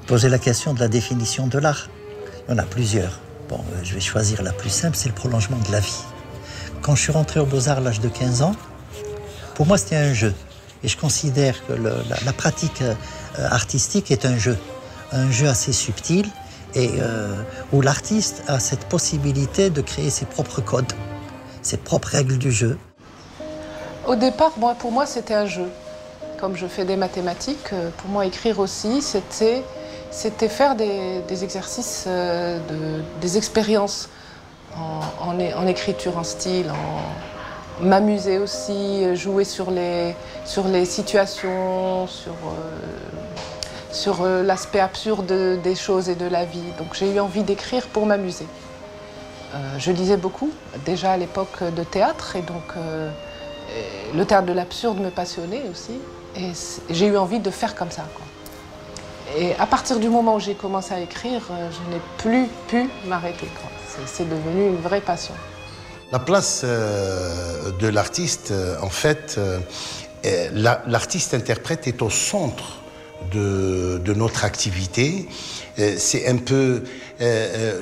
Poser la question de la définition de l'art. Il y en a plusieurs. Bon, je vais choisir la plus simple, c'est le prolongement de la vie. Quand je suis rentré aux Beaux-Arts à l'âge de 15 ans, pour moi c'était un jeu. Et je considère que la pratique artistique est un jeu assez subtil et où l'artiste a cette possibilité de créer ses propres codes, ses propres règles du jeu. Au départ, pour moi, c'était un jeu. Comme je fais des mathématiques, pour moi, écrire aussi, c'était faire des exercices, des expériences en écriture, en style, m'amuser aussi, jouer sur les situations, sur l'aspect absurde des choses et de la vie. Donc j'ai eu envie d'écrire pour m'amuser. Je lisais beaucoup, déjà à l'époque de théâtre, et donc le théâtre de l'absurde me passionnait aussi. Et j'ai eu envie de faire comme ça, quoi. Et à partir du moment où j'ai commencé à écrire, je n'ai plus pu m'arrêter. C'est devenu une vraie passion. La place de l'artiste, en fait, l'artiste-interprète est au centre de notre activité. C'est un peu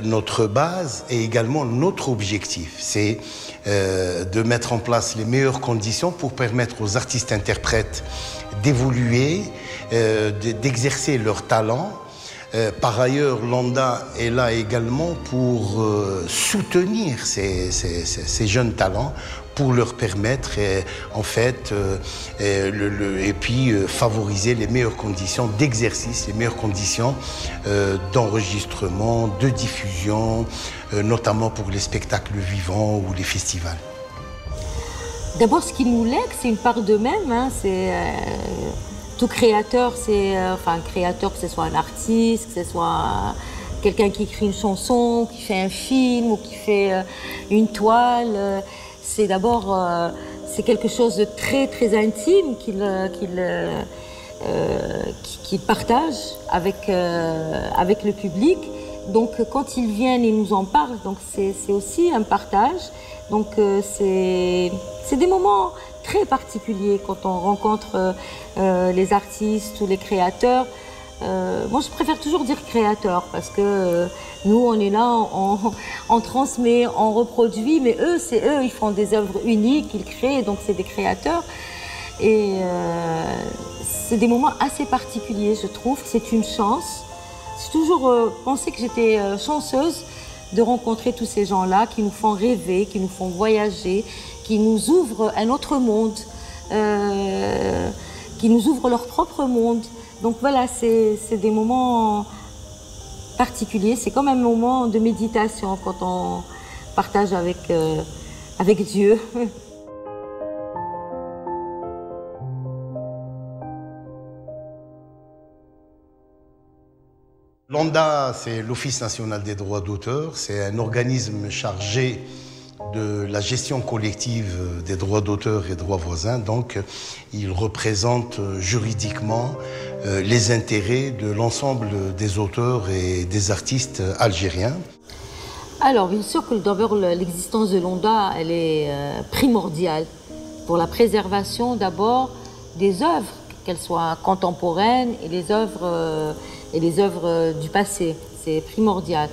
notre base et également notre objectif. C'est de mettre en place les meilleures conditions pour permettre aux artistes-interprètes d'évoluer, d'exercer leur talent. Par ailleurs, l'ONDA est là également pour soutenir ces jeunes talents, pour leur permettre, en fait, et puis favoriser les meilleures conditions d'exercice, les meilleures conditions d'enregistrement, de diffusion, notamment pour les spectacles vivants ou les festivals. D'abord, ce qui nous lègue, c'est une part d'eux-mêmes. Hein, tout créateur, créateur, que ce soit un artiste, que ce soit quelqu'un qui écrit une chanson, qui fait un film ou qui fait une toile. C'est d'abord c'est quelque chose de très très intime qu'il partage avec le public. Donc quand ils viennent et nous en parlent, donc c'est aussi un partage. Donc c'est des moments très particuliers quand on rencontre les artistes ou les créateurs. Moi, je préfère toujours dire créateur parce que nous, on est là, on transmet, on reproduit, mais eux, c'est eux, ils font des œuvres uniques, ils créent, donc c'est des créateurs. Et c'est des moments assez particuliers, je trouve. C'est une chance. J'ai toujours pensé que j'étais chanceuse de rencontrer tous ces gens-là qui nous font rêver, qui nous font voyager, qui nous ouvrent un autre monde, qui nous ouvrent leur propre monde. Donc voilà, c'est des moments particuliers. C'est comme un moment de méditation quand on partage avec Dieu. L'ONDA, c'est l'Office national des droits d'auteur. C'est un organisme chargé de la gestion collective des droits d'auteur et droits voisins. Donc, il représente juridiquement les intérêts de l'ensemble des auteurs et des artistes algériens. Alors, bien sûr que d'abord, l'existence de l'ONDA, elle est primordiale pour la préservation d'abord des œuvres, qu'elles soient contemporaines et les œuvres du passé. C'est primordial.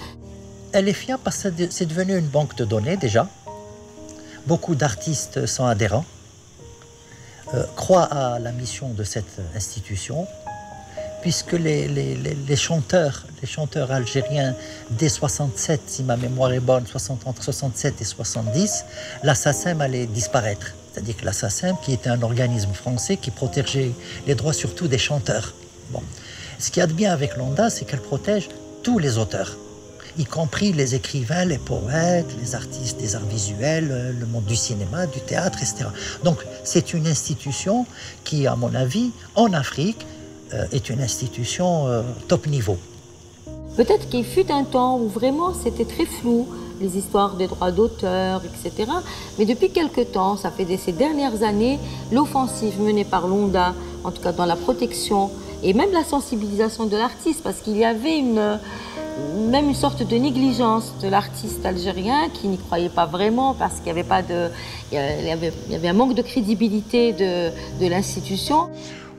Elle est fiable parce que c'est devenu une banque de données déjà. Beaucoup d'artistes sont adhérents, croient à la mission de cette institution, puisque les chanteurs algériens dès 67, si ma mémoire est bonne, entre 67 et 70, la SACEM allait disparaître. C'est-à-dire que la SACEM, qui était un organisme français qui protégeait les droits surtout des chanteurs. Bon. Ce qu'il y a de bien avec l'ONDA, c'est qu'elle protège tous les auteurs, y compris les écrivains, les poètes, les artistes des arts visuels, le monde du cinéma, du théâtre, etc. Donc c'est une institution qui, à mon avis, en Afrique, est une institution top niveau. Peut-être qu'il fut un temps où vraiment c'était très flou, les histoires des droits d'auteur, etc. Mais depuis quelque temps, ça fait ces dernières années, l'offensive menée par l'ONDA, en tout cas dans la protection, et même la sensibilisation de l'artiste, parce qu'il y avait même une sorte de négligence de l'artiste algérien qui n'y croyait pas vraiment, parce qu'il y avait un manque de crédibilité de l'institution.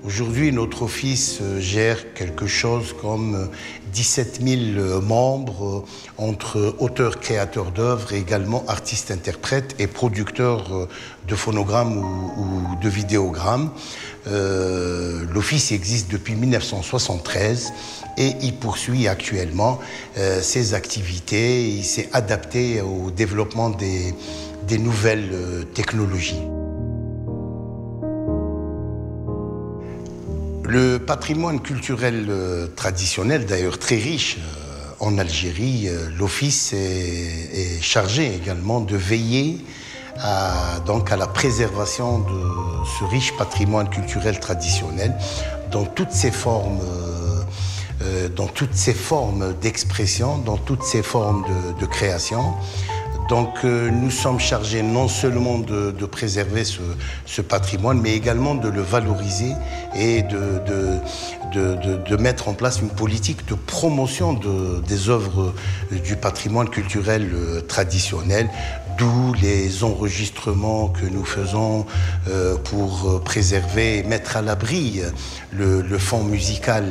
Aujourd'hui, notre office gère quelque chose comme 17 000 membres entre auteurs, créateurs d'œuvres et également artistes, interprètes et producteurs de phonogrammes ou de vidéogrammes. L'office existe depuis 1973 et il poursuit actuellement ses activités. Il s'est adapté au développement des nouvelles technologies. Le patrimoine culturel traditionnel, d'ailleurs très riche en Algérie, l'Office est chargé également de veiller donc à la préservation de ce riche patrimoine culturel traditionnel dans toutes ses formes d'expression, dans toutes ses formes de création. Donc nous sommes chargés non seulement de préserver ce patrimoine, mais également de le valoriser et de mettre en place une politique de promotion des œuvres du patrimoine culturel traditionnel, d'où les enregistrements que nous faisons pour préserver et mettre à l'abri le fond musical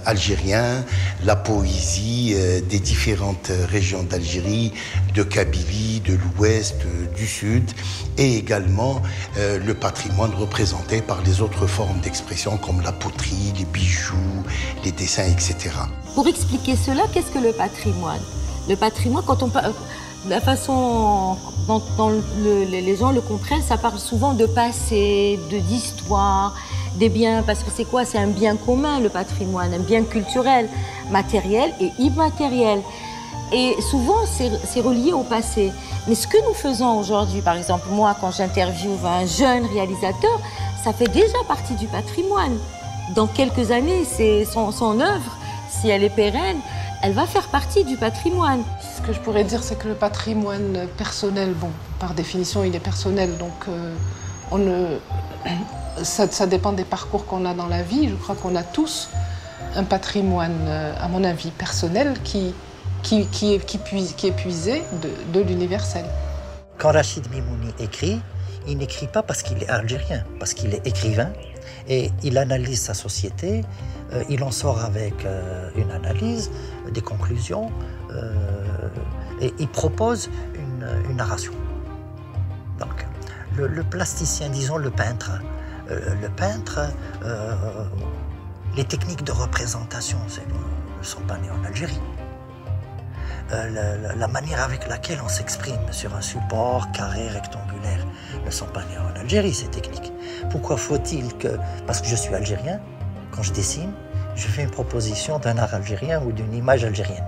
algérien, la poésie des différentes régions d'Algérie, de Kabylie, de l'Ouest, du Sud, et également le patrimoine représenté par les autres formes d'expression comme la poterie, les bijoux, les dessins, etc. Pour expliquer cela, qu'est-ce que le patrimoine? Le patrimoine, quand on parle, la façon dont les gens le comprennent, ça parle souvent de passé, d'histoire, des biens, parce que c'est quoi? C'est un bien commun, le patrimoine, un bien culturel, matériel et immatériel. Et souvent, c'est relié au passé. Mais ce que nous faisons aujourd'hui, par exemple, moi, quand j'interviewe un jeune réalisateur, ça fait déjà partie du patrimoine. Dans quelques années, son œuvre, si elle est pérenne, elle va faire partie du patrimoine. Ce que je pourrais dire, c'est que le patrimoine personnel, bon, par définition, il est personnel, donc ça dépend des parcours qu'on a dans la vie. Je crois qu'on a tous un patrimoine, à mon avis, personnel qui est puisé de l'universel. Quand Rachid Mimouni écrit, il n'écrit pas parce qu'il est algérien, parce qu'il est écrivain et il analyse sa société, il en sort avec une analyse, des conclusions et il propose une narration. Donc, le plasticien, disons le peintre, les techniques de représentation ne sont pas nées en Algérie. La manière avec laquelle on s'exprime sur un support carré, rectangulaire, ne sont pas nées en Algérie, ces techniques. Pourquoi faut-il que, parce que je suis algérien, quand je dessine, je fais une proposition d'un art algérien ou d'une image algérienne?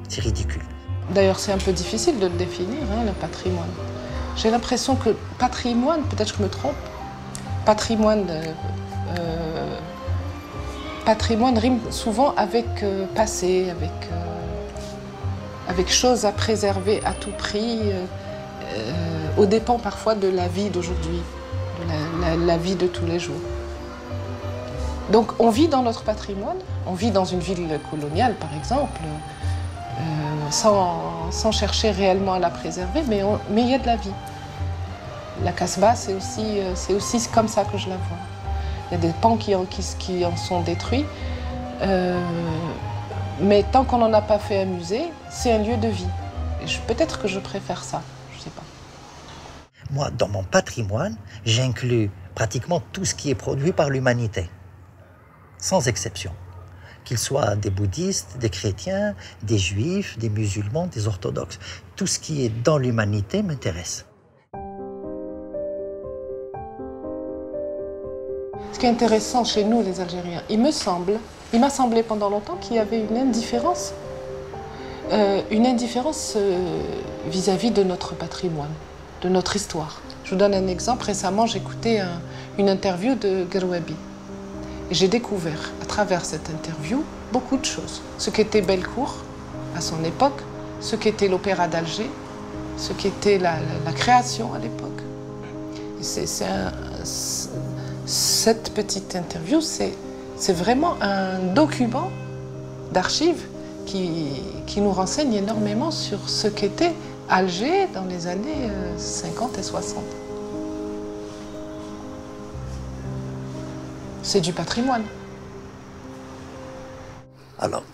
C'est ridicule. D'ailleurs, c'est un peu difficile de le définir, hein, le patrimoine. J'ai l'impression que patrimoine, peut-être que je me trompe, patrimoine rime souvent avec passé, avec choses à préserver à tout prix, aux dépens parfois de la vie d'aujourd'hui, de la vie de tous les jours. Donc on vit dans notre patrimoine, on vit dans une ville coloniale par exemple, sans chercher réellement à la préserver, mais il y a de la vie. La Casbah, c'est aussi comme ça que je la vois. Il y a des pans qui en sont détruits, mais tant qu'on n'en a pas fait un musée, c'est un lieu de vie. Peut-être que je préfère ça, je ne sais pas. Moi, dans mon patrimoine, j'inclus pratiquement tout ce qui est produit par l'humanité, sans exception. Qu'ils soient des bouddhistes, des chrétiens, des juifs, des musulmans, des orthodoxes. Tout ce qui est dans l'humanité m'intéresse. Ce qui est intéressant chez nous, les Algériens, il m'a semblé pendant longtemps qu'il y avait une indifférence vis-à-vis de notre patrimoine, de notre histoire. Je vous donne un exemple. Récemment, j'écoutais une interview de Gerwabi. Et j'ai découvert, à travers cette interview, beaucoup de choses. Ce qu'était Bellecour, à son époque, ce qu'était l'Opéra d'Alger, ce qu'était la création à l'époque. Cette petite interview, c'est vraiment un document d'archives qui nous renseigne énormément sur ce qu'était Alger dans les années 50 et 60. C'est du patrimoine. Alors,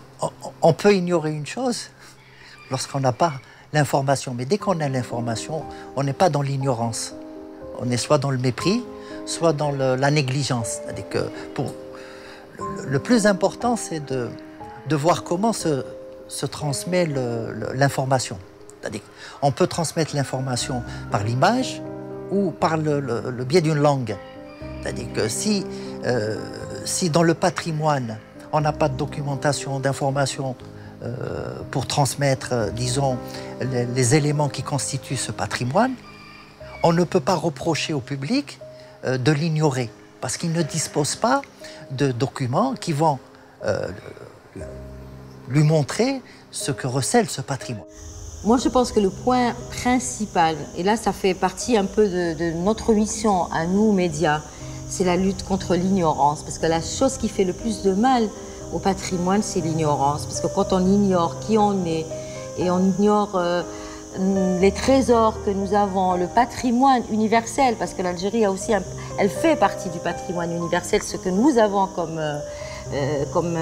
on peut ignorer une chose lorsqu'on n'a pas l'information. Mais dès qu'on a l'information, on n'est pas dans l'ignorance. On est soit dans le mépris, soit dans la négligence. C'est-à-dire que le plus important, c'est de voir comment se transmet l'information. C'est-à-dire qu'on peut transmettre l'information par l'image ou par le biais d'une langue. C'est-à-dire que si dans le patrimoine, on n'a pas de documentation, d'information pour transmettre, disons, les éléments qui constituent ce patrimoine, on ne peut pas reprocher au public de l'ignorer, parce qu'il ne dispose pas de documents qui vont lui montrer ce que recèle ce patrimoine. Moi, je pense que le point principal, et là, ça fait partie un peu de notre mission à nous, médias, c'est la lutte contre l'ignorance. Parce que la chose qui fait le plus de mal au patrimoine, c'est l'ignorance. Parce que quand on ignore qui on est, et on ignore les trésors que nous avons, le patrimoine universel, parce que l'Algérie a aussi elle fait partie du patrimoine universel, ce que nous avons comme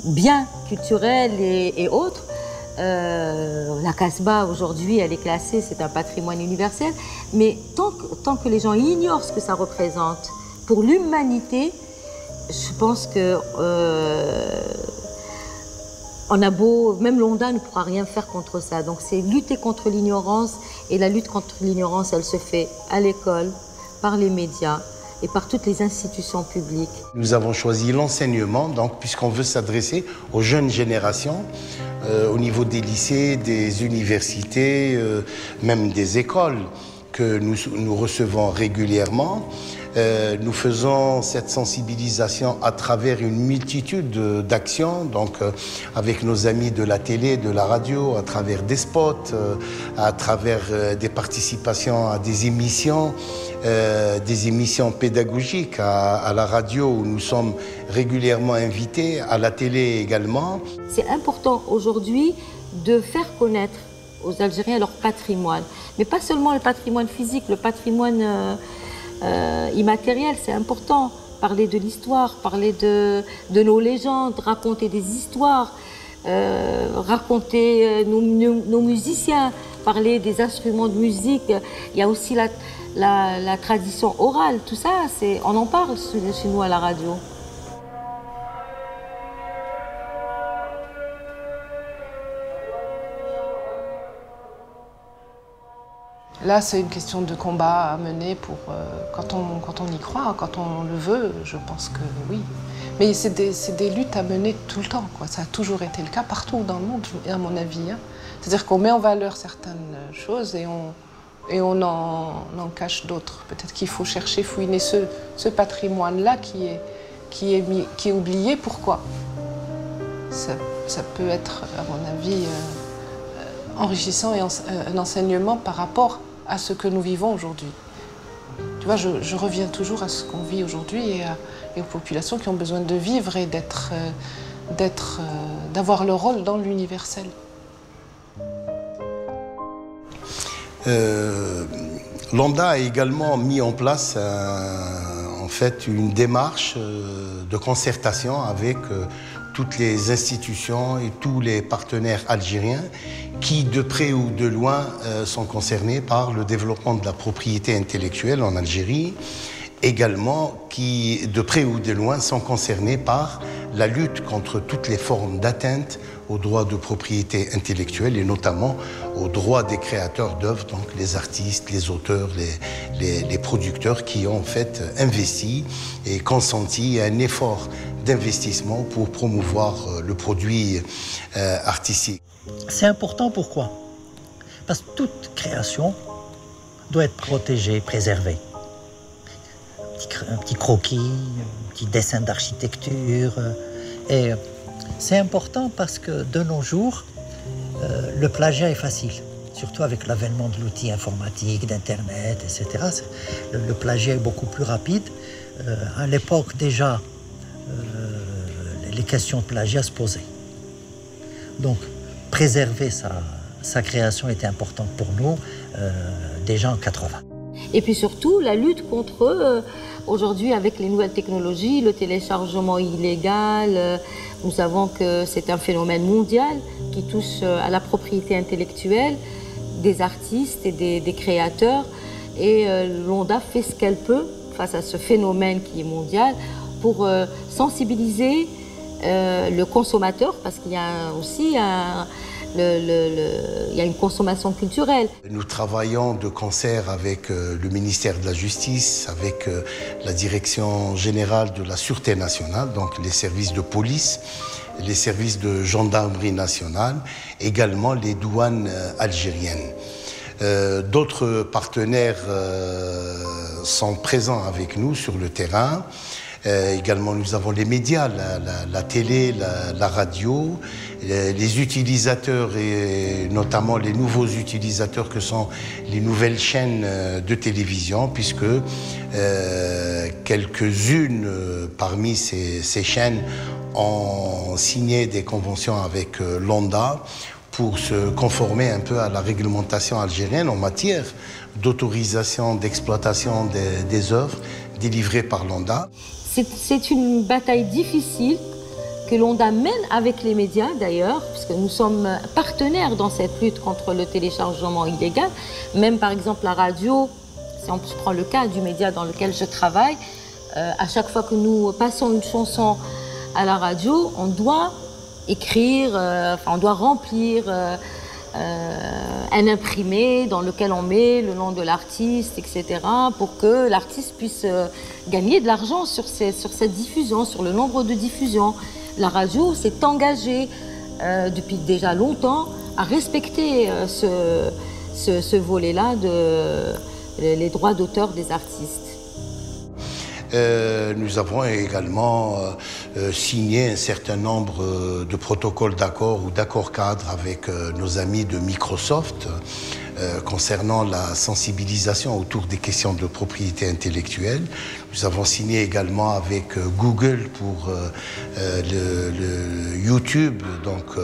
biens culturels et autres. La Casbah, aujourd'hui, elle est classée, c'est un patrimoine universel. Mais tant que les gens ignorent ce que ça représente pour l'humanité, je pense que on a beau, même l'ONDA ne pourra rien faire contre ça. Donc c'est lutter contre l'ignorance, et la lutte contre l'ignorance, elle se fait à l'école, par les médias et par toutes les institutions publiques. Nous avons choisi l'enseignement, donc, puisqu'on veut s'adresser aux jeunes générations, au niveau des lycées, des universités, même des écoles que nous recevons régulièrement. Nous faisons cette sensibilisation à travers une multitude d'actions, donc avec nos amis de la télé, de la radio, à travers des spots, à travers des participations à des émissions pédagogiques à la radio où nous sommes régulièrement invités, à la télé également. C'est important aujourd'hui de faire connaître aux Algériens leur patrimoine, mais pas seulement le patrimoine physique, le patrimoine immatériel, c'est important. Parler de l'histoire, parler de nos légendes, raconter des histoires, raconter nos musiciens, parler des instruments de musique. Il y a aussi la tradition orale, tout ça, on en parle chez nous à la radio. Là, c'est une question de combat à mener pour quand on y croit, quand on le veut, je pense que oui. Mais c'est des luttes à mener tout le temps, quoi. Ça a toujours été le cas partout dans le monde, à mon avis. Hein. C'est-à-dire qu'on met en valeur certaines choses et on en cache d'autres. Peut-être qu'il faut chercher, fouiner ce patrimoine-là qui est oublié. Pourquoi ? Ça peut être, à mon avis, enrichissant et un enseignement par rapport à ce que nous vivons aujourd'hui. Tu vois, je reviens toujours à ce qu'on vit aujourd'hui et aux populations qui ont besoin de vivre et d'avoir le rôle dans l'universel. L'ONDA a également mis en place en fait une démarche de concertation avec toutes les institutions et tous les partenaires algériens qui, de près ou de loin, sont concernés par le développement de la propriété intellectuelle en Algérie, également qui, de près ou de loin, sont concernés par la lutte contre toutes les formes d'atteinte aux droits de propriété intellectuelle et notamment aux droits des créateurs d'œuvres, donc les artistes, les auteurs, les producteurs qui ont en fait investi et consenti un effort d'investissement pour promouvoir le produit artistique. C'est important, pourquoi ? Parce que toute création doit être protégée, préservée. Un petit croquis, un petit dessin d'architecture. Et c'est important parce que de nos jours, le plagiat est facile. Surtout avec l'avènement de l'outil informatique, d'Internet, etc. Le plagiat est beaucoup plus rapide. À l'époque, déjà, les questions de plagiat se posaient. Donc, préserver sa création était importante pour nous, déjà en 80. Et puis surtout, la lutte contre, aujourd'hui avec les nouvelles technologies, le téléchargement illégal, nous savons que c'est un phénomène mondial qui touche à la propriété intellectuelle des artistes et des créateurs. Et l'ONDA fait ce qu'elle peut face à ce phénomène qui est mondial pour sensibiliser le consommateur, parce qu'il y a aussi il y a une consommation culturelle. Nous travaillons de concert avec le ministère de la Justice, avec la Direction générale de la Sûreté nationale, donc les services de police, les services de gendarmerie nationale, également les douanes algériennes. D'autres partenaires sont présents avec nous sur le terrain. Également, nous avons les médias, la télé, la radio, les utilisateurs et notamment les nouveaux utilisateurs que sont les nouvelles chaînes de télévision, puisque quelques-unes parmi ces chaînes ont signé des conventions avec l'ONDA pour se conformer un peu à la réglementation algérienne en matière d'autorisation d'exploitation des œuvres délivrées par l'ONDA. C'est une bataille difficile que l'ONDA mène avec les médias d'ailleurs, puisque nous sommes partenaires dans cette lutte contre le téléchargement illégal. Même par exemple la radio, si on prend le cas du média dans lequel je travaille, à chaque fois que nous passons une chanson à la radio, on doit écrire, on doit remplir un imprimé dans lequel on met le nom de l'artiste, etc., pour que l'artiste puisse gagner de l'argent sur cette diffusion, sur le nombre de diffusions. La radio s'est engagée depuis déjà longtemps à respecter ce volet-là les droits d'auteur des artistes. Nous avons également signé un certain nombre de protocoles d'accord ou d'accords cadres avec nos amis de Microsoft concernant la sensibilisation autour des questions de propriété intellectuelle. Nous avons signé également avec Google pour le YouTube, donc,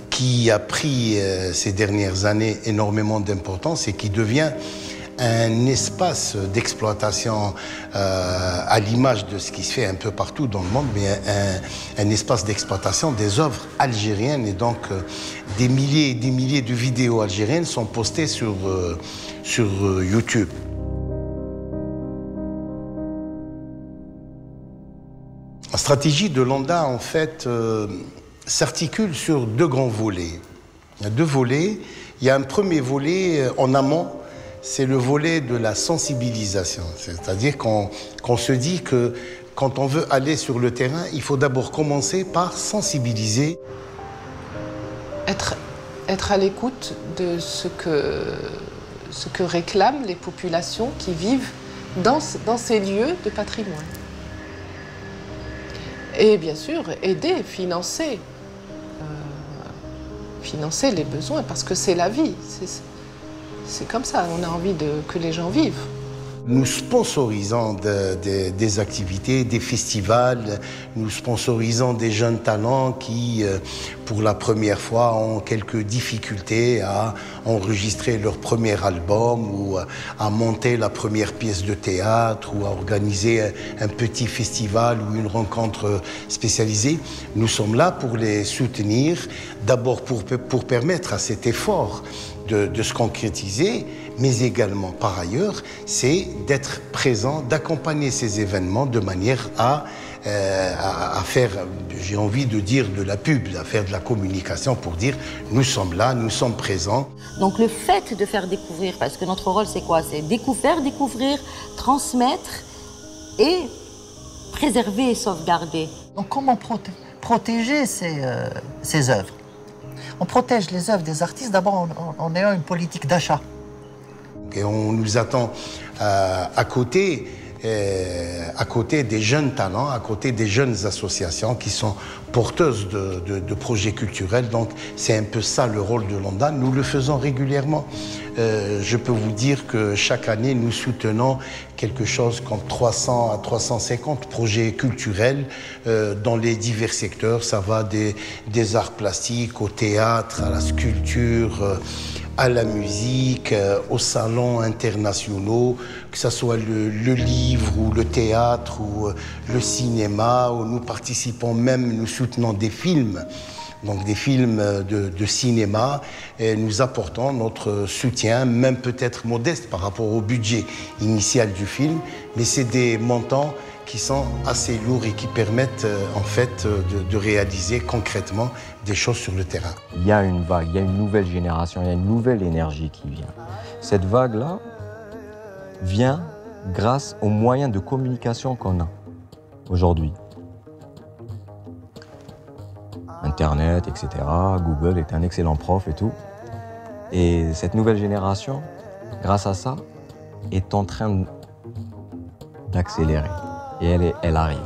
qui a pris ces dernières années énormément d'importance et qui devient un espace d'exploitation à l'image de ce qui se fait un peu partout dans le monde, mais un espace d'exploitation des œuvres algériennes. Et donc, des milliers et des milliers de vidéos algériennes sont postées sur YouTube. La stratégie de l'ONDA, en fait, s'articule sur deux grands volets. Il y a deux volets. Il y a un premier volet en amont, c'est le volet de la sensibilisation. C'est-à-dire qu'on se dit que quand on veut aller sur le terrain, il faut d'abord commencer par sensibiliser. Être à l'écoute de ce que réclament les populations qui vivent dans ces lieux de patrimoine. Et bien sûr, aider, financer les besoins, parce que c'est la vie. C'est comme ça, on a envie que les gens vivent. Nous sponsorisons des activités, des festivals, nous sponsorisons des jeunes talents qui, pour la première fois, ont quelques difficultés à enregistrer leur premier album ou à monter la première pièce de théâtre ou à organiser un petit festival ou une rencontre spécialisée. Nous sommes là pour les soutenir, d'abord pour permettre à cet effort de se concrétiser, mais également, par ailleurs, c'est d'être présent, d'accompagner ces événements de manière à faire, j'ai envie de dire, de la pub, à faire de la communication pour dire nous sommes là, nous sommes présents. Donc le fait de faire découvrir, parce que notre rôle c'est quoi? C'est faire découvrir, transmettre et préserver et sauvegarder. Donc comment protéger ces œuvres? On protège les œuvres des artistes d'abord en ayant une politique d'achat. Et on nous attend à côté des jeunes talents, à côté des jeunes associations qui sont porteuses de projets culturels. Donc c'est un peu ça le rôle de l'ONDA. Nous le faisons régulièrement. Je peux vous dire que chaque année, nous soutenons quelque chose comme 300 à 350 projets culturels dans les divers secteurs. Ça va des arts plastiques au théâtre, à la sculpture, à la musique, aux salons internationaux, que ce soit le livre ou le théâtre ou le cinéma, où nous participons même, nous soutenons des films, donc des films de cinéma, et nous apportons notre soutien, même peut-être modeste par rapport au budget initial du film, mais c'est des montants qui sont assez lourds et qui permettent en fait de réaliser concrètement des choses sur le terrain. Il y a une vague, il y a une nouvelle génération, il y a une nouvelle énergie qui vient. Cette vague-là vient grâce aux moyens de communication qu'on a aujourd'hui. Internet, etc., Google est un excellent prof et tout. Et cette nouvelle génération, grâce à ça, est en train d'accélérer. Et elle arrive.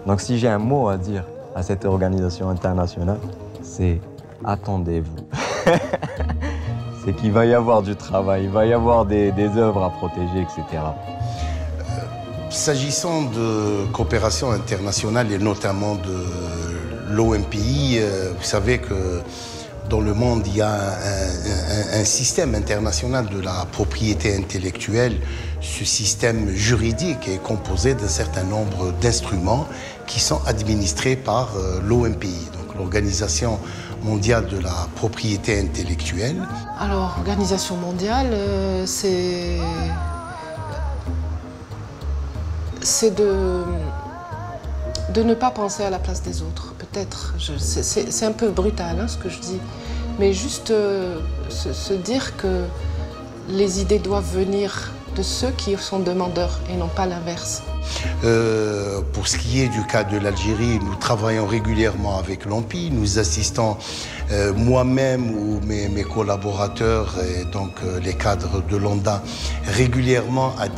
Donc si j'ai un mot à dire à cette organisation internationale, c'est attendez-vous. C'est qu'il va y avoir du travail, il va y avoir des œuvres à protéger, etc. S'agissant de coopération internationale et notamment de l'OMPI, vous savez que dans le monde, il y a un système international de la propriété intellectuelle. Ce système juridique est composé d'un certain nombre d'instruments qui sont administrés par l'OMPI, donc l'Organisation mondiale de la propriété intellectuelle. Alors, Organisation mondiale, c'est de ne pas penser à la place des autres, peut-être. C'est un peu brutal hein, ce que je dis, mais juste se dire que les idées doivent venir de ceux qui sont demandeurs et non pas l'inverse. Pour ce qui est du cas de l'Algérie, nous travaillons régulièrement avec l'OMPI. Nous assistons moi-même ou mes collaborateurs et donc les cadres de l'ONDA régulièrement à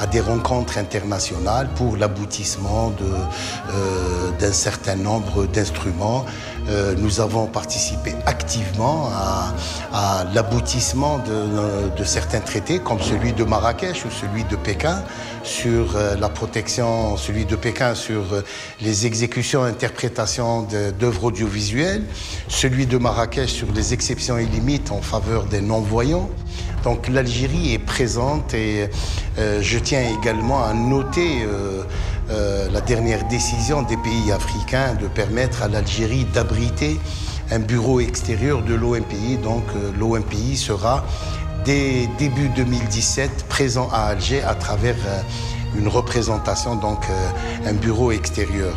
des rencontres internationales pour l'aboutissement d'un certain nombre d'instruments. Nous avons participé activement à l'aboutissement de certains traités, comme celui de Marrakech ou celui de Pékin, sur la protection, celui de Pékin sur les exécutions et interprétations d'œuvres audiovisuelles, celui de Marrakech sur les exceptions et limites en faveur des non-voyants. Donc l'Algérie est présente et je tiens également à noter la dernière décision des pays africains de permettre à l'Algérie d'abriter un bureau extérieur de l'OMPI. Donc l'OMPI sera dès début 2017 présent à Alger à travers une représentation, donc un bureau extérieur.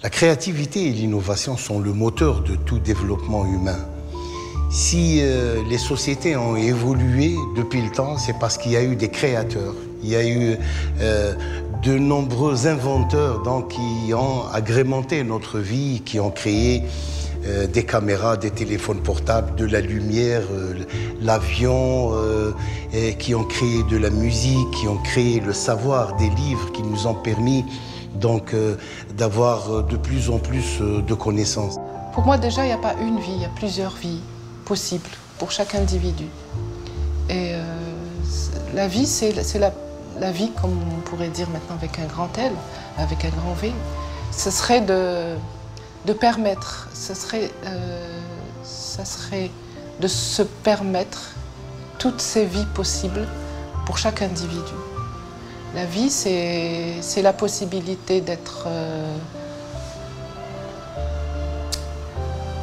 La créativité et l'innovation sont le moteur de tout développement humain. Si les sociétés ont évolué depuis le temps, c'est parce qu'il y a eu des créateurs. Il y a eu de nombreux inventeurs donc, qui ont agrémenté notre vie, qui ont créé des caméras, des téléphones portables, de la lumière, l'avion, qui ont créé de la musique, qui ont créé le savoir, des livres qui nous ont permis donc d'avoir de plus en plus de connaissances. Pour moi, déjà, il n'y a pas une vie, il y a plusieurs vies possibles pour chaque individu. Et la vie, c'est la vie, comme on pourrait dire maintenant avec un grand L, avec un grand V. Ce serait de permettre, ça serait de se permettre toutes ces vies possibles pour chaque individu. La vie, c'est la possibilité d'être,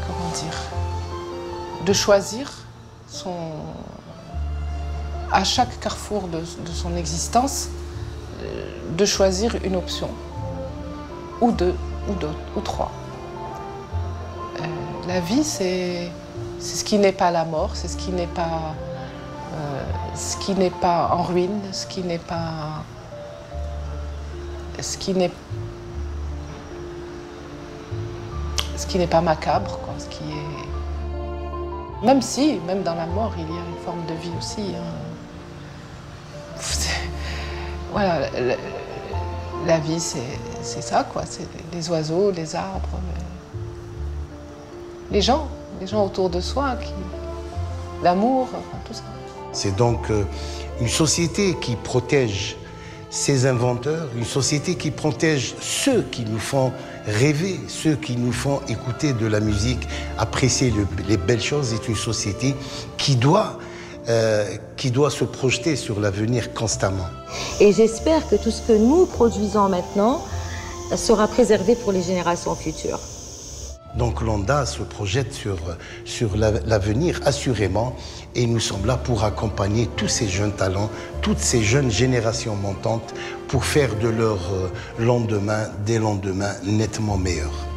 comment dire, de choisir à chaque carrefour de son existence, de choisir une option, ou deux, ou d'autres, ou trois. La vie, c'est ce qui n'est pas la mort, c'est ce qui n'est pas ce qui n'est pas en ruine, ce qui n'est pas macabre, quoi, ce qui est... Même dans la mort, il y a une forme de vie aussi. Voilà, la vie, c'est ça, quoi. C'est les oiseaux, les arbres, les gens autour de soi, l'amour, enfin, tout ça. C'est donc une société qui protège ses inventeurs, une société qui protège ceux qui nous font rêver, ceux qui nous font écouter de la musique, apprécier les belles choses. C'est une société qui doit se projeter sur l'avenir constamment. Et j'espère que tout ce que nous produisons maintenant sera préservé pour les générations futures. Donc l'ONDA se projette sur l'avenir assurément, et nous sommes là pour accompagner tous ces jeunes talents, toutes ces jeunes générations montantes, pour faire de leur lendemain des lendemains nettement meilleurs.